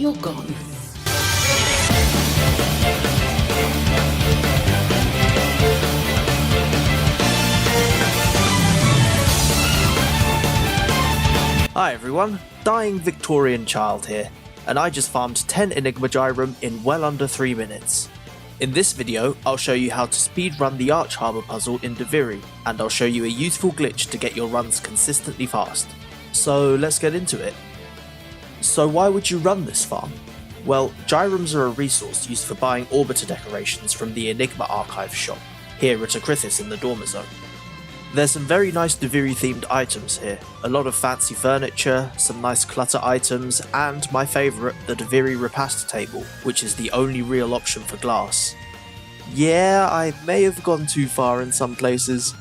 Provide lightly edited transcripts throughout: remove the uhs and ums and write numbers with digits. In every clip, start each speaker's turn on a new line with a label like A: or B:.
A: you're gone.
B: Hi everyone, Dying Victorian Child here, and I just farmed 10 Enigma Gyrum in well under 3 minutes. In this video, I'll show you how to speedrun the Archarbor puzzle in Deviri, and I'll show you a useful glitch to get your runs consistently fast. So let's get into it. So why would you run this farm? Well, Gyrums are a resource used for buying orbiter decorations from the Enigma archive shop, here at Acrithis in the Dormer Zone. There's some very nice Deviri themed items here, a lot of fancy furniture, some nice clutter items, and my favourite, the Deviri repast table, which is the only real option for glass. Yeah, I may have gone too far in some places.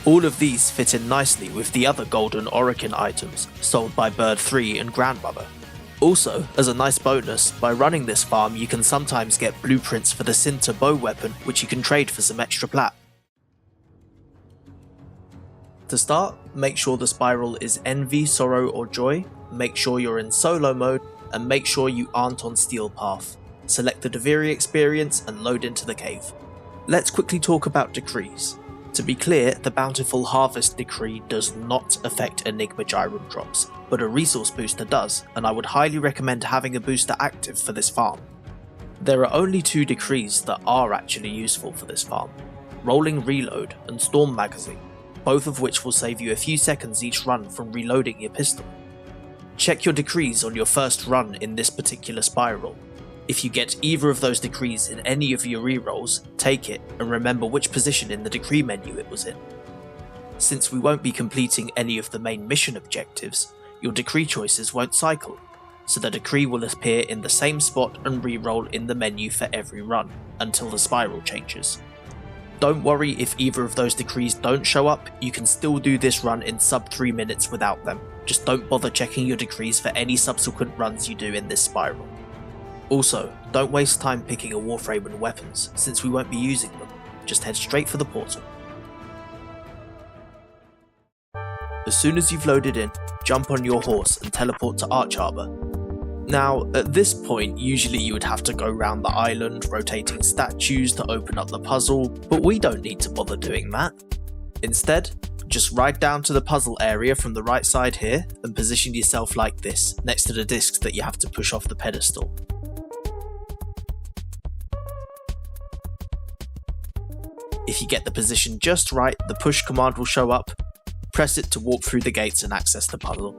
B: All of these fit in nicely with the other golden Orokin items sold by Bird 3 and Grandmother. Also, as a nice bonus, by running this farm you can sometimes get blueprints for the Sinter bow weapon, which you can trade for some extra plat. To start, make sure the spiral is Envy, Sorrow or Joy, make sure you're in solo mode, and make sure you aren't on Steel Path. Select the Deviri experience and load into the cave. Let's quickly talk about decrees. To be clear, the Bountiful Harvest decree does not affect Enigma Gyrum drops, but a resource booster does, and I would highly recommend having a booster active for this farm. There are only 2 decrees that are actually useful for this farm, Rolling Reload and Storm Magazine, both of which will save you a few seconds each run from reloading your pistol. Check your decrees on your first run in this particular spiral. If you get either of those decrees in any of your rerolls, take it and remember which position in the decree menu it was in. Since we won't be completing any of the main mission objectives, your decree choices won't cycle, so the decree will appear in the same spot and reroll in the menu for every run, until the spiral changes. Don't worry if either of those decrees don't show up, you can still do this run in sub 3 minutes without them, just don't bother checking your decrees for any subsequent runs you do in this spiral. Also, don't waste time picking a Warframe and weapons, since we won't be using them, just head straight for the portal. As soon as you've loaded in, jump on your horse and teleport to Archarbor. Now, at this point, usually you would have to go around the island rotating statues to open up the puzzle, but we don't need to bother doing that. Instead, just ride down to the puzzle area from the right side here and position yourself like this, next to the discs that you have to push off the pedestal. If you get the position just right, the push command will show up. Press it to walk through the gates and access the puzzle.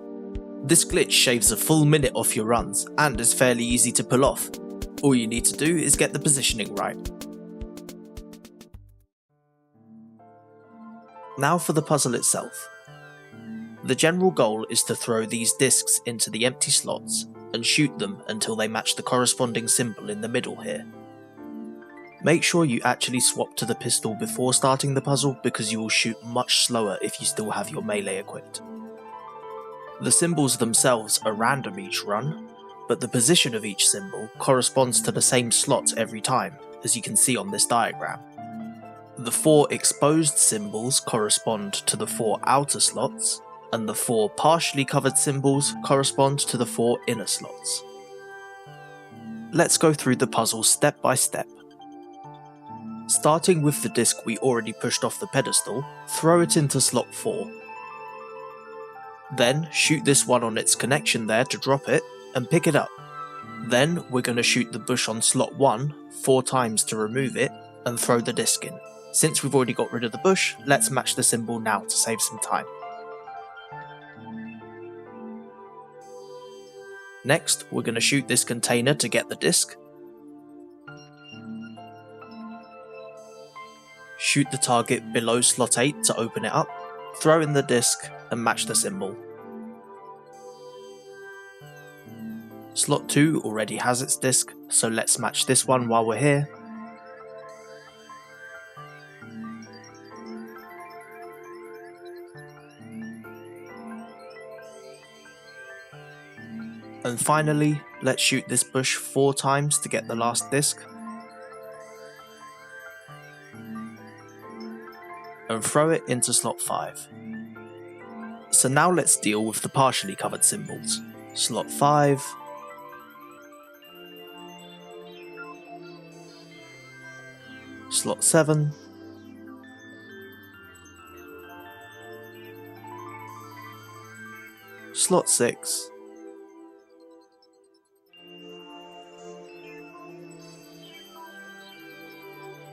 B: This glitch shaves a full minute off your runs, and is fairly easy to pull off. All you need to do is get the positioning right. Now for the puzzle itself. The general goal is to throw these discs into the empty slots, and shoot them until they match the corresponding symbol in the middle here. Make sure you actually swap to the pistol before starting the puzzle, because you will shoot much slower if you still have your melee equipped. The symbols themselves are random each run, but the position of each symbol corresponds to the same slot every time, as you can see on this diagram. The 4 exposed symbols correspond to the 4 outer slots, and the 4 partially covered symbols correspond to the 4 inner slots. Let's go through the puzzle step by step. Starting with the disc we already pushed off the pedestal, throw it into slot 4. Then shoot this one on its connection there to drop it, and pick it up. Then we're going to shoot the bush on slot 1 4 times to remove it, and throw the disc in. Since we've already got rid of the bush, let's match the symbol now to save some time. Next, we're going to shoot this container to get the disc. Shoot the target below slot 8 to open it up, throw in the disc, and match the symbol. Slot 2 already has its disc, so let's match this one while we're here. And finally, let's shoot this bush 4 times to get the last disc. And throw it into slot 5. So now let's deal with the partially covered symbols. Slot 5, slot 7, slot 6,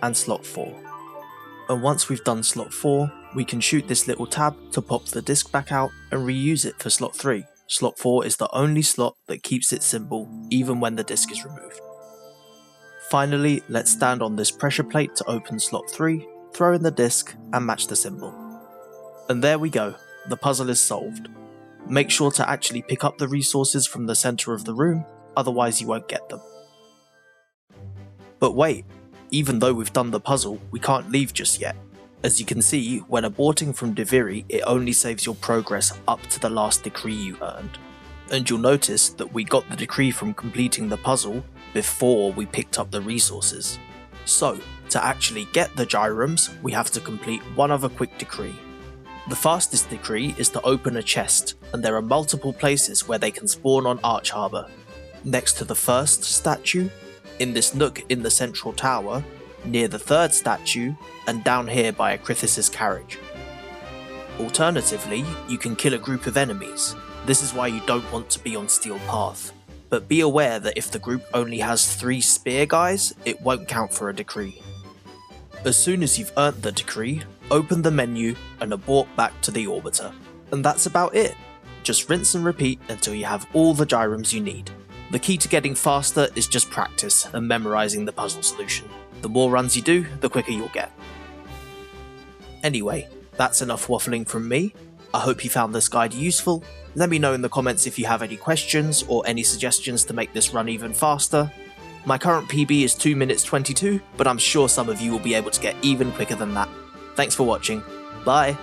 B: and slot 4. And once we've done slot 4, we can shoot this little tab to pop the disc back out and reuse it for slot 3. Slot 4 is the only slot that keeps its symbol even when the disc is removed. Finally, let's stand on this pressure plate to open slot 3, throw in the disc and match the symbol. And there we go, the puzzle is solved. Make sure to actually pick up the resources from the centre of the room, otherwise you won't get them. But wait, even though we've done the puzzle, we can't leave just yet. As you can see, when aborting from Deviri, it only saves your progress up to the last decree you earned. And you'll notice that we got the decree from completing the puzzle before we picked up the resources. So, to actually get the gyrums, we have to complete one other quick decree. The fastest decree is to open a chest, and there are multiple places where they can spawn on Archarbor. Next to the first statue, in this nook in the central tower, near the third statue, and down here by Acrithis' carriage. Alternatively, you can kill a group of enemies. This is why you don't want to be on Steel Path. But be aware that if the group only has 3 spear guys, it won't count for a decree. As soon as you've earned the decree, open the menu and abort back to the orbiter. And that's about it. Just rinse and repeat until you have all the gyrums you need. The key to getting faster is just practice and memorising the puzzle solution. The more runs you do, the quicker you'll get. Anyway, that's enough waffling from me. I hope you found this guide useful. Let me know in the comments if you have any questions or any suggestions to make this run even faster. My current PB is 2 minutes 22, but I'm sure some of you will be able to get even quicker than that. Thanks for watching. Bye!